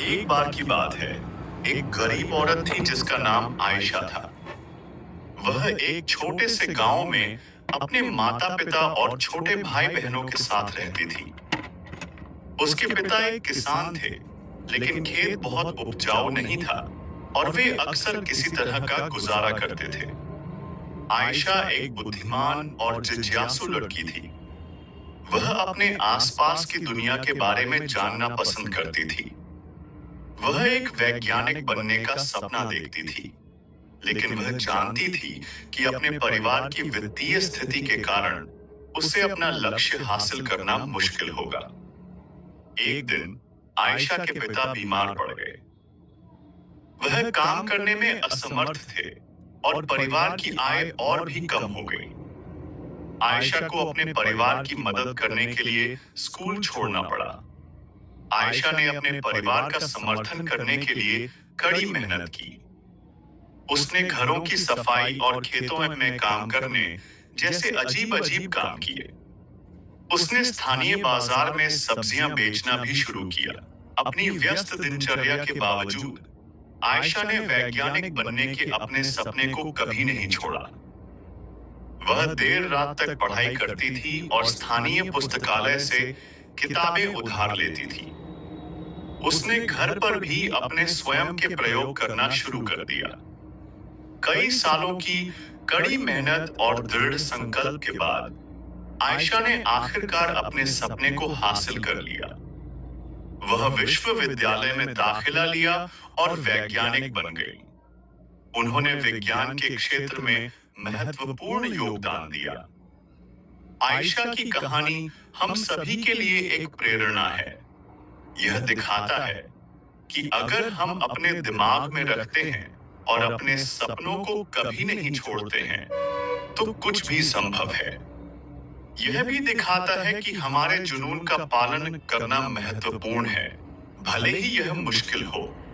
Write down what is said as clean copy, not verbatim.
एक बार की बात है। एक गरीब औरत थी जिसका नाम आयशा था। वह एक छोटे से गांव में अपने माता-पिता और छोटे भाई-बहनों के साथ रहती थी। उसके पिता एक किसान थे, लेकिन खेत बहुत उपजाऊ नहीं था और वे अक्सर किसी तरह का गुजारा करते थे। आयशा एक बुद्धिमान और जिज्ञासु लड़की थी। वह अपने आसपास की दुनिया के बारे में जानना पसंद करती थी। वह एक वैज्ञानिक बनने का सपना देखती थी, लेकिन वह जानती थी कि अपने परिवार की वित्तीय स्थिति के कारण उसे अपना लक्ष्य हासिल करना मुश्किल होगा। एक दिन आयशा के पिता बीमार पड़ गए। वह काम करने में असमर्थ थे और परिवार की आय और भी कम हो गई। आयशा को अपने परिवार की मदद करने के लिए स्कूल छोड़ना पड़ा। आयशा ने अपने परिवार का समर्थन करने के लिए कड़ी मेहनत की। उसने घरों की सफाई और खेतों में काम करने जैसे अजीब-अजीब काम किए। उसने स्थानीय बाजार में सब्जियां बेचना भी शुरू किया। अपनी व्यस्त दिनचर्या के बावजूद आयशा ने वैज्ञानिक बनने के अपने सपने को कभी नहीं छोड़ा। वह देर रात तक पढ़ाई करती थी और स्थानीय पुस्तकालय से किताबें उधार लेती थी। उसने घर पर भी अपने स्वयं के प्रयोग करना शुरू कर दिया। कई सालों की कड़ी मेहनत और दृढ़ संकल्प के बाद आयशा ने आखिरकार अपने सपने को हासिल कर लिया। वह विश्वविद्यालय में दाखिला लिया और वैज्ञानिक बन गई। उन्होंने विज्ञान के क्षेत्र में महत्वपूर्ण योगदान दिया। आयशा की कहानी हम सभी के लिए एक प्रेरणा है। यह दिखाता है कि अगर हम अपने दिमाग में रखते हैं और अपने सपनों को कभी नहीं छोड़ते हैं, तो कुछ भी संभव है। यह भी दिखाता है कि हमारे जुनून का पालन करना महत्वपूर्ण है, भले ही यह मुश्किल हो।